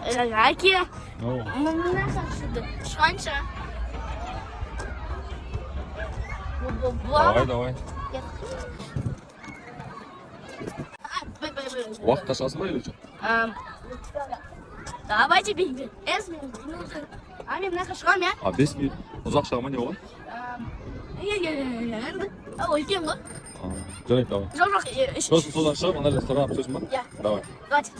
Аки. Ну, Мына шашыды. Шанша. давай. Уақыт қашасың ба или что? Давайте бейбі. А мен мына шығам, я? 5 минут. Ұзақ шыға ма не оған? Үлкен ғой. Жарайды, давай. Жоқ. Сосын содан шығып, ана жерде тұрған сөзім ба? Иә. Давай. Давайте.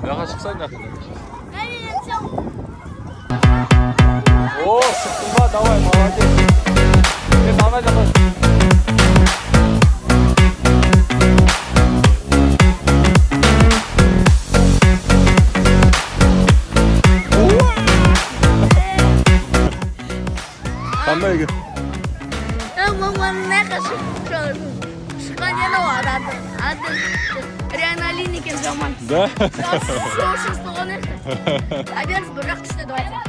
Мынаға шықсайын ақында. О, шықтың ба, давай, молодец. Мен ана жаққа. Қандай екен? Реально линейки жаман. Да? Все, сейчас, а без бурак, что давайте.